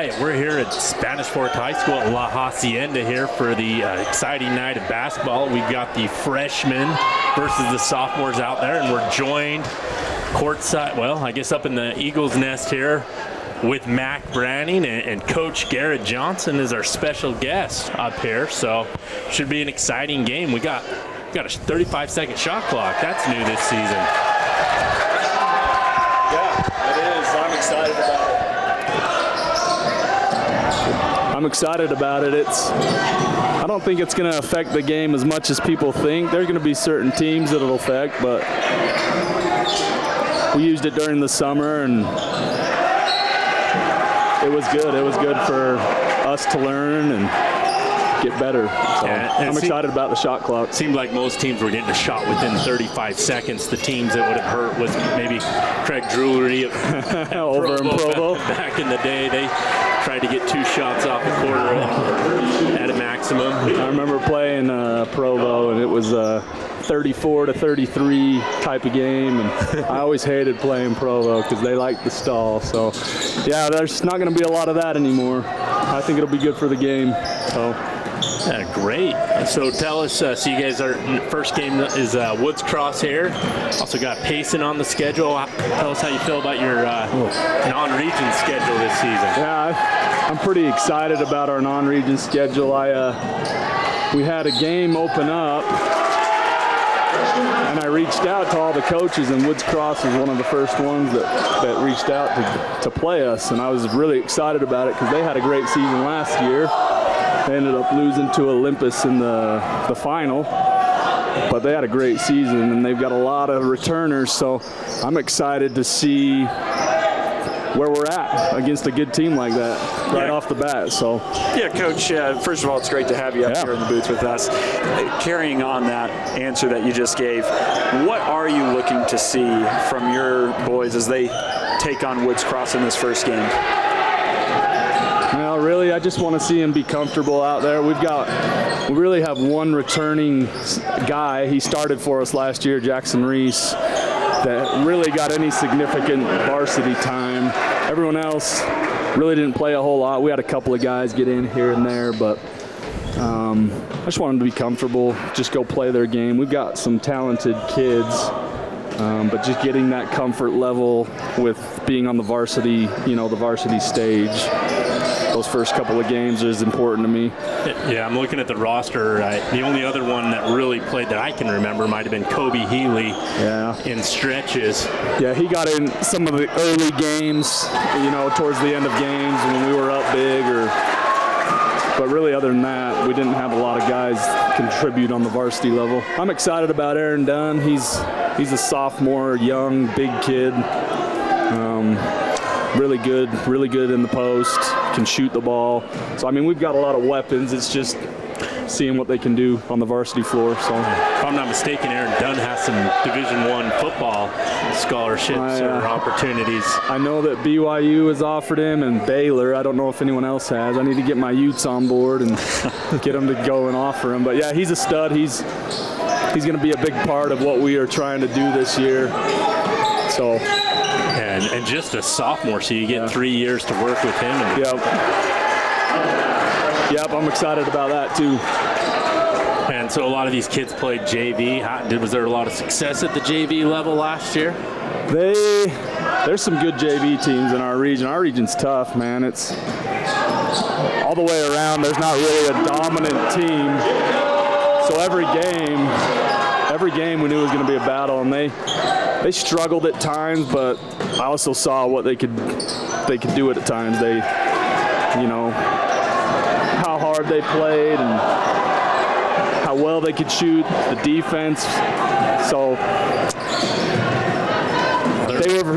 right, we're here at Spanish Fork High School at La Hacienda here for the exciting night of basketball. We've got the freshmen versus the sophomores out there, and we're joined courtside, well, I guess up in the Eagles Nest here with Mac Branning, and Coach Garrett Johnson is our special guest up here. So should be an exciting game. We got a 35-second shot clock. That's new this season. Yeah, it is. I'm excited about it. I'm excited about it. I don't think it's going to affect the game as much as people think. There are going to be certain teams that it'll affect, but we used it during the summer, and it was good. It was good for us to learn and get better. So I'm excited about the shot clock. Seemed like most teams were getting a shot within 35 seconds. The teams that would have hurt was maybe Craig Drulery over in Provo. Back in the day, they tried to get 2 shots off the quarter at a maximum. I remember playing Provo, and it was 34 to 33 type of game, and I always hated playing Provo because they like the stall. So yeah, there's not going to be a lot of that anymore. I think it'll be good for the game. So. Yeah, great. So tell us, so you guys are, first game is Woods Cross here. Also got Payson on the schedule. Tell us how you feel about your non-region schedule this season. Yeah, I'm pretty excited about our non-region schedule. We had a game open up, and I reached out to all the coaches, and Woods Cross was one of the first ones that reached out to play us, and I was really excited about it because they had a great season last year. They ended up losing to Olympus in the final, but they had a great season, and they've got a lot of returners, so I'm excited to see where we're at against a good team like that right off the bat. So yeah, Coach, first of all, it's great to have you up here in the booth with us. Carrying on that answer that you just gave, what are you looking to see from your boys as they take on Woods Cross in this first game? Well, really, I just want to see him be comfortable out there. We really have one returning guy. He started for us last year, Jackson Reese, that really got any significant varsity time. Everyone else really didn't play a whole lot. We had a couple of guys get in here and there, but I just want them to be comfortable, just go play their game. We've got some talented kids, but just getting that comfort level with being on the varsity, the varsity stage. Those first couple of games is important to me. Yeah, I'm looking at the roster. The only other one that really played that I can remember might have been Kobe Healy in stretches. Yeah, he got in some of the early games, towards the end of games when we were up big. But really, other than that, we didn't have a lot of guys contribute on the varsity level. I'm excited about Aaron Dunn. He's a sophomore, young, big kid. Really good in the post, can shoot the ball. So, we've got a lot of weapons. It's just seeing what they can do on the varsity floor. So, if I'm not mistaken, Aaron Dunn has some Division I football scholarships or opportunities. I know that BYU has offered him, and Baylor. I don't know if anyone else has. I need to get my Utes on board and get them to go and offer him. But, yeah, he's a stud. He's going to be a big part of what we are trying to do this year. So. And just a sophomore, so you get 3 years to work with him. Yep, I'm excited about that too. And so a lot of these kids played JV. Was there a lot of success at the JV level last year? There's some good JV teams in our region. Our region's tough, man. It's all the way around. There's not really a dominant team. So every game we knew it was going to be a battle, and they struggled at times, but I also saw what they could do it at times. How hard they played and how well they could shoot, the defense. So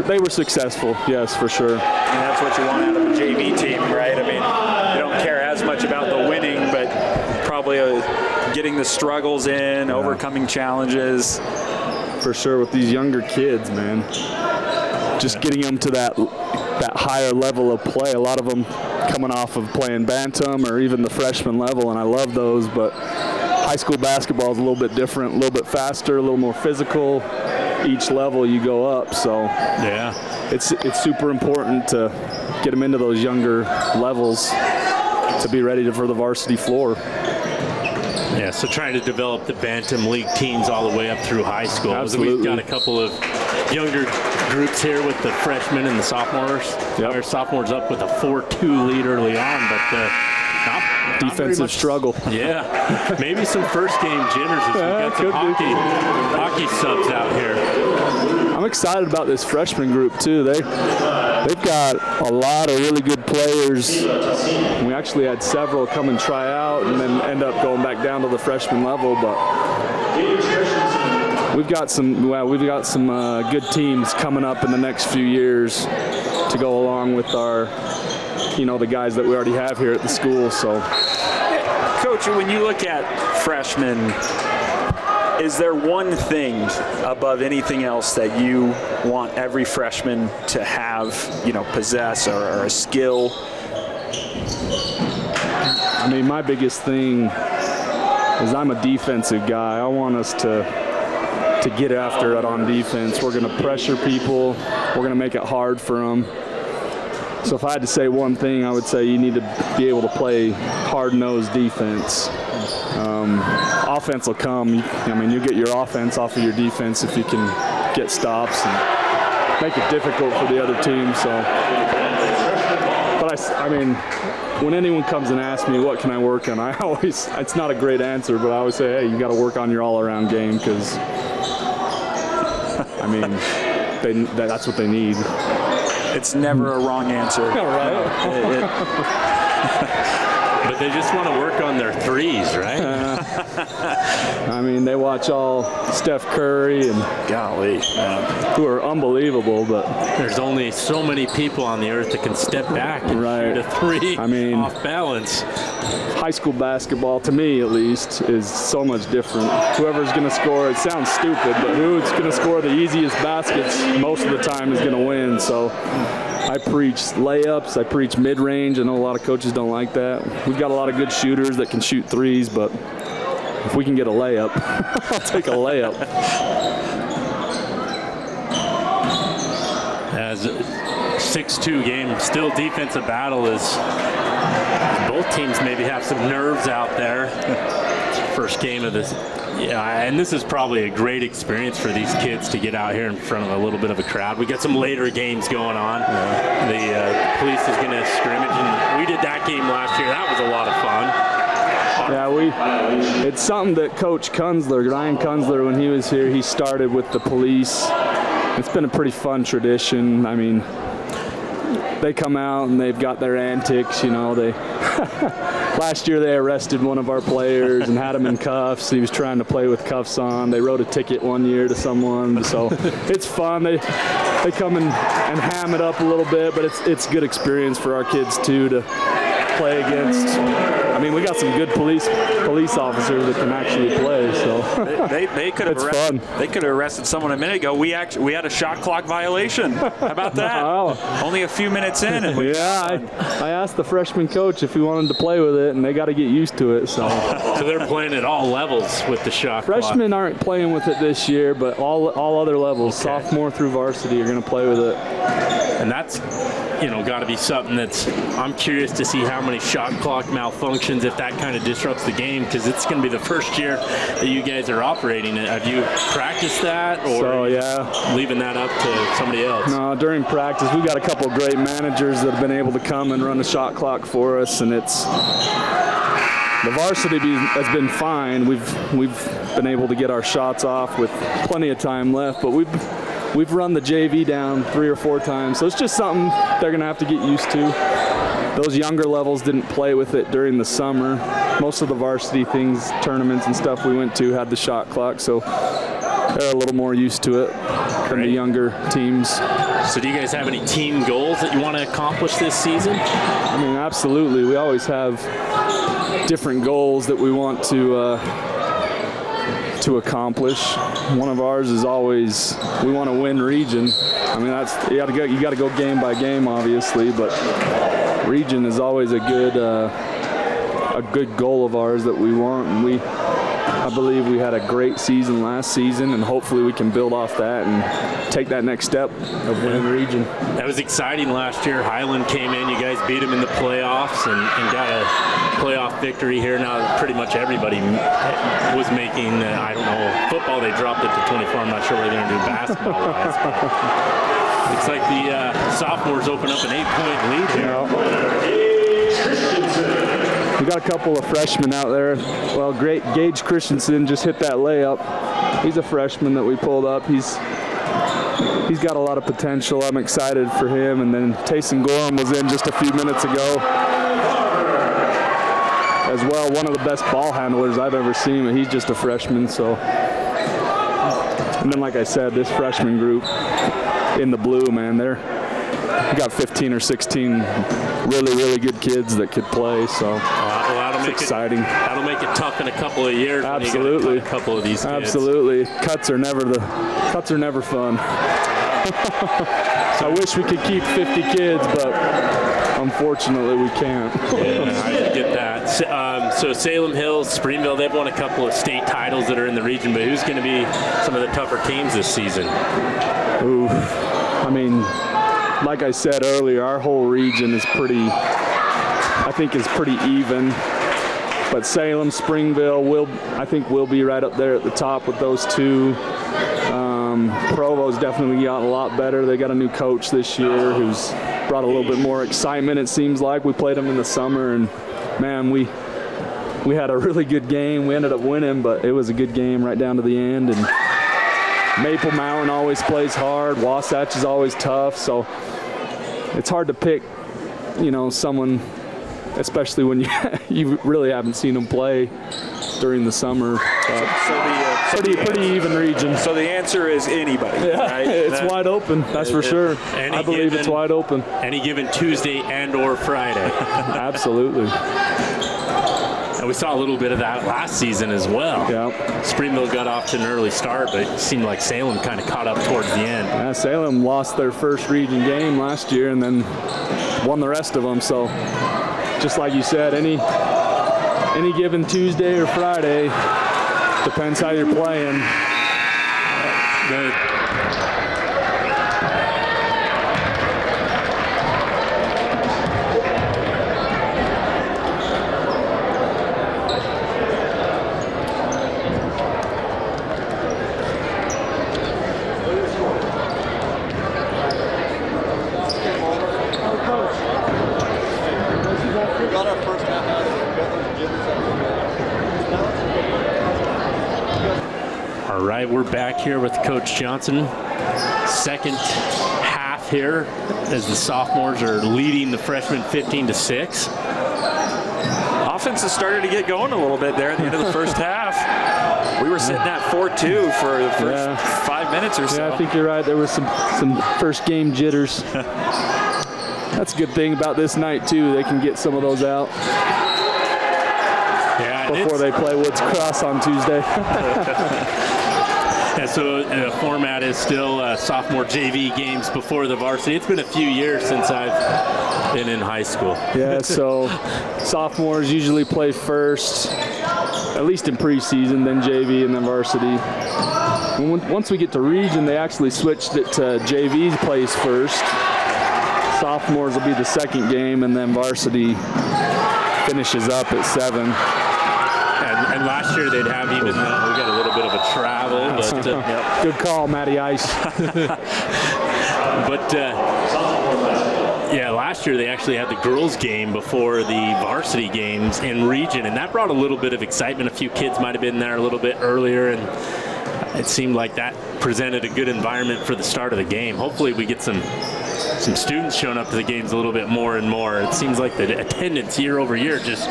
they were successful, yes, for sure. And that's what you want out of a JV team, right? You don't care as much about the winning, but probably getting the struggles in, overcoming challenges. For sure, with these younger kids, man. Just getting them to that higher level of play. A lot of them coming off of playing bantam or even the freshman level, and I love those, but high school basketball is a little bit different, a little bit faster, a little more physical. Each level you go up, so yeah, it's super important to get them into those younger levels to be ready for the varsity floor. Yeah, so trying to develop the Bantam League teams all the way up through high school. Absolutely. We've got a couple of younger groups here with the freshmen and the sophomores. Yep. Our sophomores up with a 4-2 lead early on, but not Defensive very much struggle. Yeah, maybe some first game jitters as we got some hockey subs out here. I'm excited about this freshman group too. They've got a lot of really good players. We actually had several come and try out and then end up going back down to the freshman level, but we've got some good teams coming up in the next few years to go along with our, the guys that we already have here at the school. So, Coach, when you look at freshmen, is there one thing above anything else that you want every freshman to have, possess or a skill? I mean, my biggest thing is I'm a defensive guy. I want us to get after it on defense. We're going to pressure people. We're going to make it hard for them. So if I had to say one thing, I would say you need to be able to play hard-nosed defense. Offense will come. You get your offense off of your defense if you can get stops and make it difficult for the other team. So, but when anyone comes and asks me what can I work on, it's not a great answer, but I always say, hey, you got to work on your all-around game because, that's what they need. It's never a wrong answer. Right. But they just want to work on their threes, right? They watch all Steph Curry and golly, who are unbelievable, but there's only so many people on the earth that can step back and shoot a three off balance. High school basketball, to me at least, is so much different. Whoever's going to score, it sounds stupid, but who's going to score the easiest baskets most of the time is going to win. So I preach layups, I preach mid-range. I know a lot of coaches don't like that. We've got a lot of good shooters that can shoot threes, but if we can get a layup, I'll take a layup. As a 6-2 game, still defensive battle is both teams maybe have some nerves out there. First game of this. Yeah, and this is probably a great experience for these kids to get out here in front of a little bit of a crowd. We got some later games going on. Yeah. The police is going to scrimmage, and we did that game last year. That was a lot of fun. Yeah, it's something that Coach Kunzler, Ryan Kunzler, when he was here, he started with the police. It's been a pretty fun tradition. They come out and they've got their antics, Last year they arrested one of our players and had him in cuffs. He was trying to play with cuffs on. They wrote a ticket one year to someone, so it's fun. They come and ham it up a little bit, but it's good experience for our kids too to play against. We got some good police officers that can actually play. So they could have arrested. They could have arrested someone a minute ago. We had a shot clock violation. How about that? Only a few minutes in. And I asked the freshman coach if he wanted to play with it, and they got to get used to it. So they're playing at all levels with the shot clock. Freshmen aren't playing with it this year, but all other levels, sophomore through varsity, are going to play with it. And that's got to be something I'm curious to see how many shot clock malfunctions, if that kind of disrupts the game, because it's going to be the first year that you guys are operating it. Have you practiced that, or leaving that up to somebody else? No, during practice, we got a couple of great managers that have been able to come and run a shot clock for us, and the varsity has been fine. We've been able to get our shots off with plenty of time left, but we've run the JV down 3 or 4 times, so it's just something they're going to have to get used to. Those younger levels didn't play with it during the summer. Most of the varsity tournaments and stuff we went to had the shot clock, so they're a little more used to it than the younger teams. So do you guys have any team goals that you want to accomplish this season? Absolutely. We always have different goals that we want to accomplish. One of ours is always we want to win region. That's you got to go game by game, obviously, but region is always a good goal of ours that we want, and I believe we had a great season last season, and hopefully we can build off that and take that next step of winning the region. That was exciting last year. Highland came in, you guys beat them in the playoffs and got a playoff victory here. Now pretty much everybody was making, I don't know, football they dropped it to 24. I'm not sure what they're going to do basketball-wise. Looks like the sophomores open up an 8-point lead here. We got a couple of freshmen out there. Well, great. Gage Christensen just hit that layup. He's a freshman that we pulled up. He's got a lot of potential. I'm excited for him. And then Tayson Gorham was in just a few minutes ago as well. One of the best ball handlers I've ever seen. He's just a freshman. So, and then like I said, this freshman group in the blue, man, we got 15 or 16 really good kids that could play. So it's exciting. That'll make it tough in a couple of years. Absolutely. When you got a couple of these kids. Absolutely. Cuts are never fun. I wish we could keep 50 kids, but unfortunately we can't. Yeah, I get that. So Salem Hills, Springville, they've won a couple of state titles that are in the region, but who's going to be some of the tougher teams this season? Ooh, I mean, like I said earlier, our whole region is pretty even. But Salem, Springville, I think we'll be right up there at the top with those two. Provo's definitely gotten a lot better. They got a new coach this year who's brought a little bit more excitement, it seems like. We played them in the summer, and, man, we had a really good game. We ended up winning, but it was a good game right down to the end. And Maple Mountain always plays hard. Wasatch is always tough. So it's hard to pick, someone, especially when you really haven't seen them play during the summer. Pretty even region. So the answer is anybody, right? It's wide open, that's for sure. I believe it's wide open. Any given Tuesday and or Friday. Absolutely. And we saw a little bit of that last season as well. Yeah. Springville got off to an early start, but it seemed like Salem kind of caught up towards the end. Yeah, Salem lost their first region game last year and then won the rest of them. So just like you said, any given Tuesday or Friday, depends how you're playing. All right, we're back here with Coach Johnson. Second half here as the sophomores are leading the freshmen 15-6. Offense has started to get going a little bit there at the end of the first half. We were sitting at 4-2 for the first 5 minutes or so. Yeah, I think you're right. There was some first game jitters. That's a good thing about this night, too. They can get some of those out before they play Woods Cross on Tuesday. And so the format is still sophomore JV games before the varsity. It's been a few years since I've been in high school. Yeah, so sophomores usually play first, at least in preseason, then JV, and then varsity. Once we get to region, they actually switched it to JV plays first. Sophomores will be the second game, and then varsity finishes up at 7. And last year they'd have even, we got a little bit of a travel, but good call, Matty Ice. But last year they actually had the girls' game before the varsity games in region, and that brought a little bit of excitement. A few kids might have been there a little bit earlier, and it seemed like that presented a good environment for the start of the game. Hopefully we get some students showing up to the games a little bit more and more. It seems like the attendance year over year just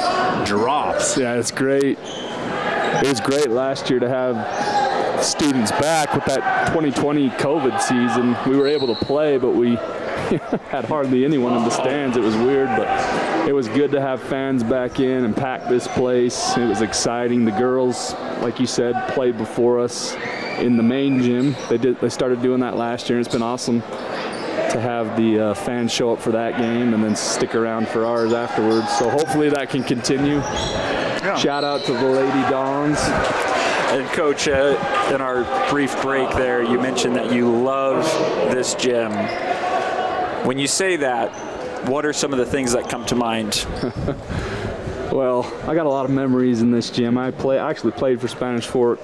drops. Yeah, it's great. It was great last year to have students back with that 2020 COVID season. We were able to play, but we had hardly anyone in the stands. It was weird, but it was good to have fans back in and pack this place. It was exciting. The girls, like you said, played before us in the main gym. They started doing that last year, and it's been awesome to have the fans show up for that game and then stick around for ours afterwards. So hopefully that can continue. Shout out to the Lady Dons. And Coach, in our brief break there, you mentioned that you love this gym. When you say that, what are some of the things that come to mind? Well, I got a lot of memories in this gym. I actually played for Spanish Fork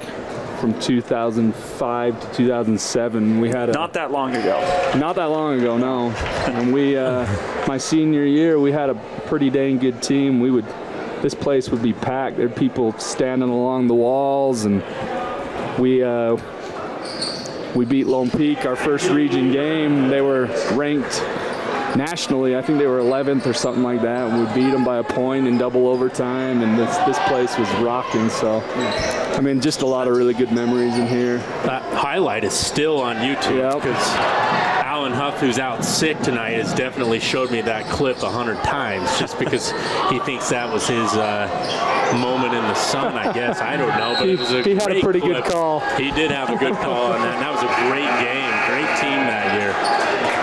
from 2005 to 2007. We had Not that long ago. Not that long ago, no. And we, my senior year, we had a pretty dang good team. This place would be packed. There'd people standing along the walls, and we beat Lone Peak our first region game. They were ranked nationally. I think they were 11th or something like that. We beat them by a point in double overtime, and this place was rocking. So, I mean, just a lot of really good memories in here. That highlight is still on YouTube because Alan Huff, who's out sick tonight, has definitely showed me that clip 100 times just because he thinks that was his moment in the sun, I guess. I don't know, but it was a he had a pretty clip. good call. He did have a good call on that, and that was a great game, great team that year.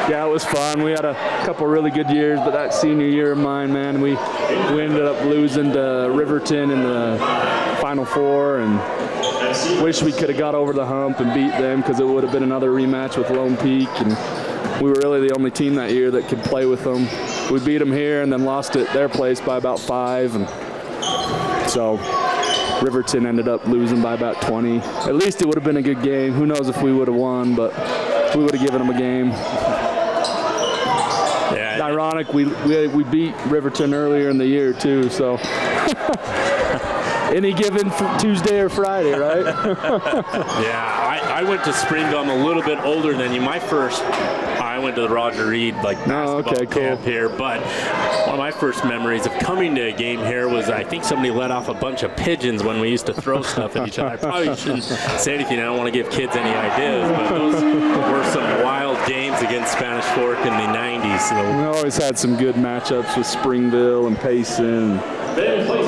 Yeah, it was fun. We had a couple really good years, but that senior year of mine, man, we ended up losing to Riverton in the Final Four, and wish we could have got over the hump and beat them because it would have been another rematch with Lone Peak, and we were really the only team that year that could play with them. We beat them here and then lost at their place by about 5, and so Riverton ended up losing by about 20. At least it would have been a good game. Who knows if we would have won, but we would have given them a game. Yeah, ironic, we beat Riverton earlier in the year too, so any given Tuesday or Friday, right? Yeah, I went to Springville. I'm a little bit older than you. I went to the Roger Reed basketball camp here, but one of my first memories of coming to a game here was I think somebody let off a bunch of pigeons when we used to throw stuff at each other. I probably shouldn't say anything. I don't want to give kids any ideas, but those were some wild games against Spanish Fork in the 90s. So. We always had some good matchups with Springville and Payson.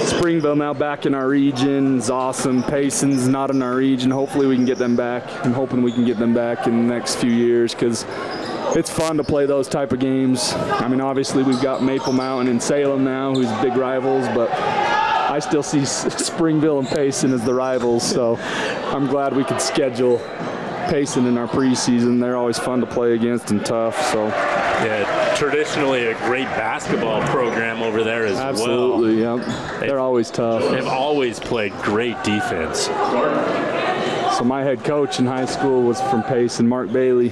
Springville now back in our region is awesome. Payson's not in our region. Hopefully we can get them back. I'm hoping we can get them back in the next few years because it's fun to play those type of games. I mean, obviously we've got Maple Mountain and Salem now, who's big rivals, but I still see Springville and Payson as the rivals, so I'm glad we could schedule Payson in our preseason. They're always fun to play against and tough. So yeah, traditionally a great basketball program over there as absolutely, well. Absolutely, yeah. They're always tough. They've always played great defense. So my head coach in high school was from Payson, Mark Bailey.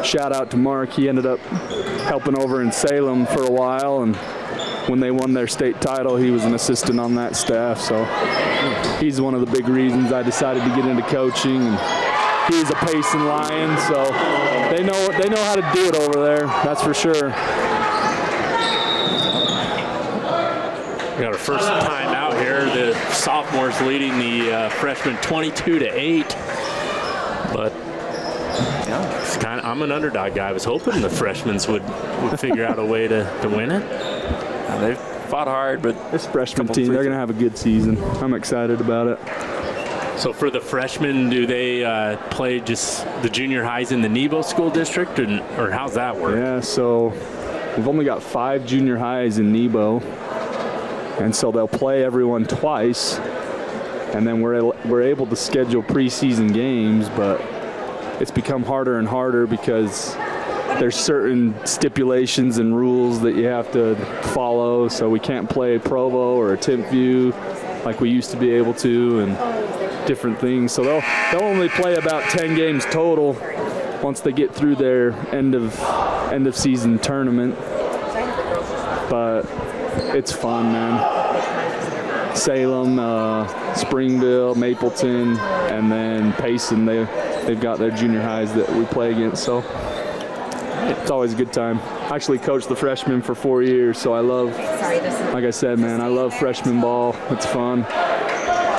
Shout out to Mark. He ended up helping over in Salem for a while, and when they won their state title, he was an assistant on that staff. So he's one of the big reasons I decided to get into coaching. And he's a Payson Lion, so they know how to do it over there. That's for sure. We got our first time out here. The sophomores leading the freshmen 22-8, but. Yeah, it's I'm an underdog guy. I was hoping the freshmen would figure out a way to win it. They've fought hard, but this freshman team, they're going to have a good season. I'm excited about it. So for the freshmen, do they play just the junior highs in the Nebo School District, or how's that work? Yeah, so we've only got 5 junior highs in Nebo, and so they'll play everyone twice, and then we're able to schedule preseason games, but it's become harder and harder because there's certain stipulations and rules that you have to follow, so we can't play Provo or a Timpview like we used to be able to, and different things. So they'll only play about 10 games total once they get through their end of season tournament. But it's fun, man. Salem, Springville, Mapleton, and then Payson, they've got their junior highs that we play against, so it's always a good time. I actually coached the freshmen for 4 years, so I love, like I said, man, I love freshman ball. It's fun.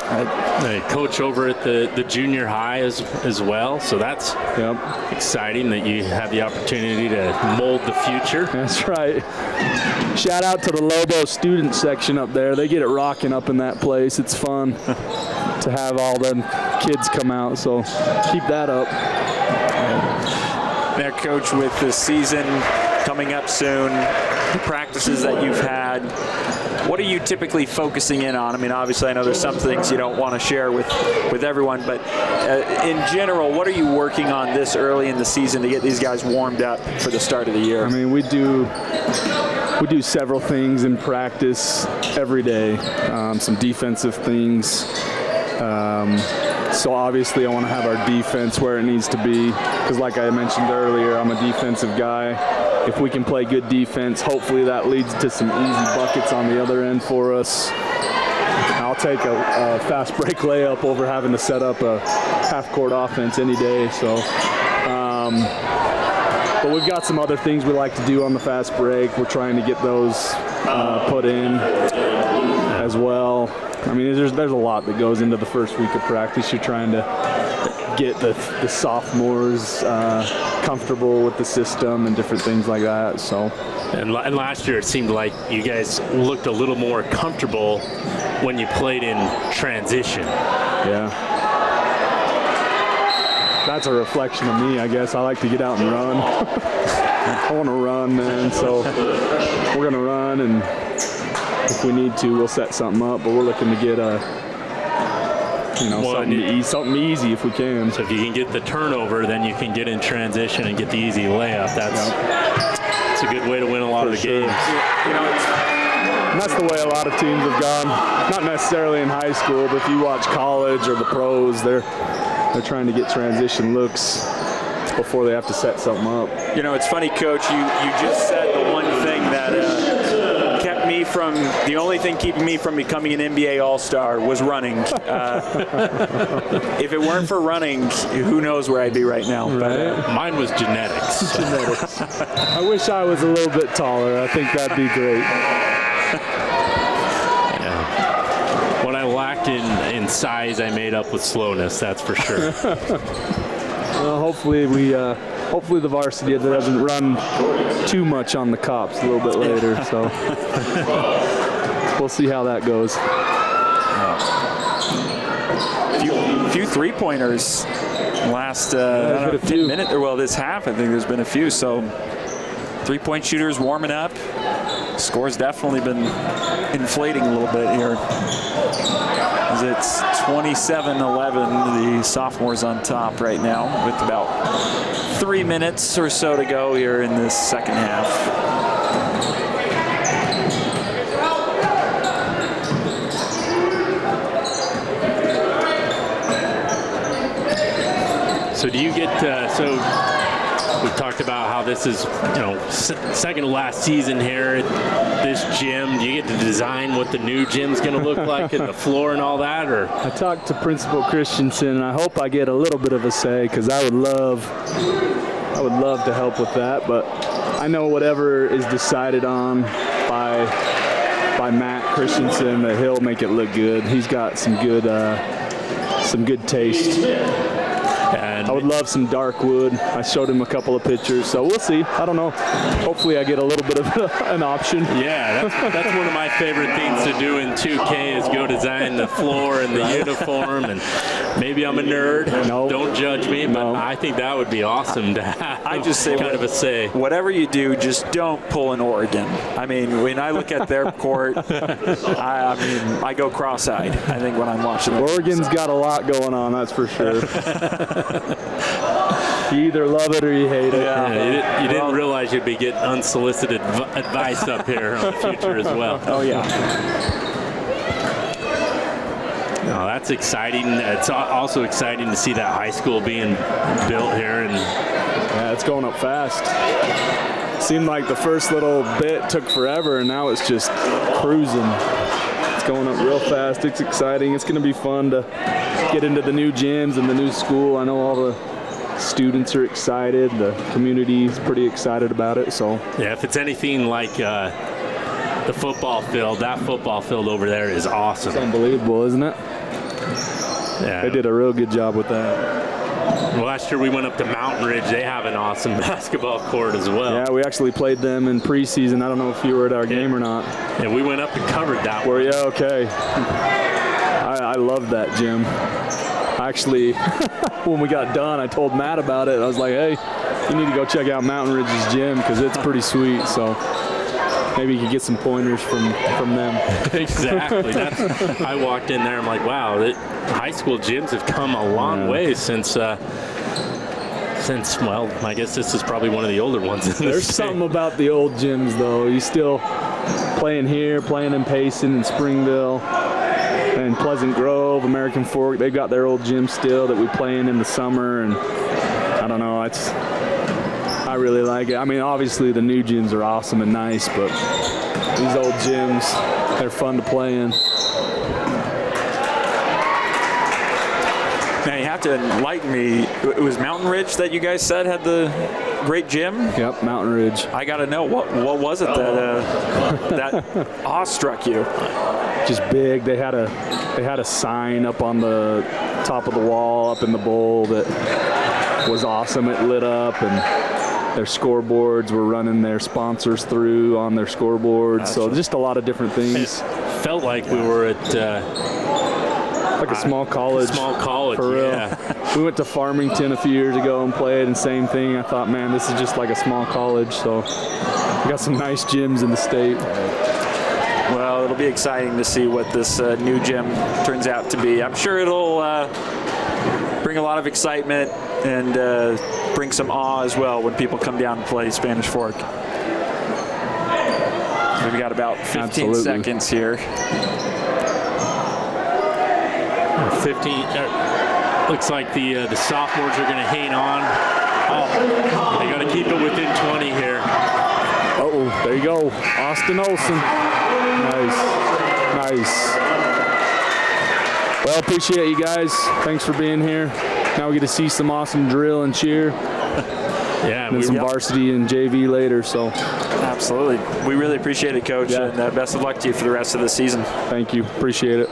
I coach over at the junior high as well, so that's exciting that you have the opportunity to mold the future. That's right. Shout out to the Lobo student section up there. They get it rocking up in that place. It's fun to have all them kids come out, so keep that up. Now, Coach, with the season coming up soon, the practices that you've had, What are you typically focusing in on? I mean, obviously, I know there's some things you don't want to share with everyone, but in general, what are you working on this early in the season to get these guys warmed up for the start of the year? I mean, we do several things in practice every day, some defensive things. So obviously I want to have our defense where it needs to be, because like I mentioned earlier, I'm a defensive guy. If we can play good defense, hopefully that leads to some easy buckets on the other end for us. I'll take a fast break layup over having to set up a half-court offense any day. So, but we've got some other things we like to do on the fast break. We're trying to get those put in as well. I mean, there's a lot that goes into the first week of practice. You're trying to get the sophomores comfortable with the system and different things like that. So, and last year it seemed like you guys looked a little more comfortable when you played in transition. Yeah. That's a reflection of me, I guess. I like to get out and run. I want to run, man. So we're going to run, and if we need to, we'll set something up. But we're looking to get something easy if we can. So if you can get the turnover, then you can get in transition and get the easy layup. That's a good way to win a lot of the games. And that's the way a lot of teams have gone. Not necessarily in high school, but if you watch college or the pros, they're trying to get transition looks before they have to set something up. You know, it's funny, Coach, you just said the one thing that the only thing keeping me from becoming an NBA All-Star was running. If it weren't for running, who knows where I'd be right now. Right. But, mine was genetics. I wish I was a little bit taller. I think that'd be great. Yeah. What I lacked in size, I made up with slowness, that's for sure. Well, hopefully the varsity doesn't run too much on the cops a little bit later, so we'll see how that goes. few three-pointers last 10 minutes, or this half, I think there's been a few. So three-point shooters warming up. Score's definitely been inflating a little bit here. As it's 27-11, the sophomores on top right now with about 3 minutes or so to go here in this second half. So do you get, we've talked about how this is, second to last season here at this gym. Do you get to design what the new gym's going to look like and the floor and all that? Or I talked to Principal Christensen, and I hope I get a little bit of a say, because I would love to help with that. But I know whatever is decided on by Matt Christensen, that he'll make it look good. He's got some good taste. I would love some dark wood. I showed him a couple of pictures, so we'll see. I don't know. Hopefully I get a little bit of an option. Yeah, that's one of my favorite things to do in 2K is go design the floor and the uniform. And maybe I'm a nerd. No. Don't judge me, but I think that would be awesome to have. I just say kind of a say. Whatever you do, just don't pull an Oregon. I mean, when I look at their court, I go cross-eyed, I think, when I'm watching them. Oregon's got a lot going on, that's for sure. You either love it or you hate it. Yeah, you didn't realize you'd be getting unsolicited advice up here on the future as well. Oh, yeah. No, that's exciting. It's also exciting to see that high school being built here. Yeah, it's going up fast. Seemed like the first little bit took forever, and now it's just cruising. It's going up real fast. It's exciting. It's going to be fun to get into the new gyms and the new school. I know all the students are excited. The community's pretty excited about it. So yeah, if it's anything like the football field, that football field over there is awesome. It's unbelievable, isn't it? Yeah, they did a real good job with that. Well, last year we went up to Mountain Ridge. They have an awesome basketball court as well. Yeah, we actually played them in preseason. I don't know if you were at our game or not. Yeah, we went up and covered that one. Were you? Okay. I love that gym. Actually, when we got done, I told Matt about it. I was like, hey, you need to go check out Mountain Ridge's gym because it's pretty sweet. So maybe you could get some pointers from them. Exactly. I walked in there, I'm like, wow, high school gyms have come a long way since, well, I guess this is probably one of the older ones in the There's state. something about the old gyms, though. You still playing here, playing in Payson and Springville and Pleasant Grove, American Fork. They've got their old gym still that we play in the summer, and I don't know, I really like it. I mean, obviously the new gyms are awesome and nice, but these old gyms, they're fun to play in. Now you have to enlighten me. It was Mountain Ridge that you guys said had the great gym? Yep, Mountain Ridge. I got to know, what was it that awestruck you? Just big. They had a sign up on the top of the wall up in the bowl that was awesome. It lit up, and their scoreboards were running their sponsors through on their scoreboards. So just a lot of different things. It felt like we were at like a small college. For real. Yeah. We went to Farmington a few years ago and played, and same thing. I thought, man, this is just like a small college. So we got some nice gyms in the state. Well, it'll be exciting to see what this new gym turns out to be. I'm sure it'll bring a lot of excitement and bring some awe as well when people come down to play Spanish Fork. We've got about 15 seconds here. 15. Looks like the sophomores are going to hang on. Oh, they got to keep it within 20 here. Uh-oh, there you go. Austin Olson. Nice. Well, appreciate you guys. Thanks for being here. Now we get to see some awesome drill and cheer. Yeah, and some varsity and JV later. So absolutely. We really appreciate it, Coach, and best of luck to you for the rest of the season. Thank you. Appreciate it.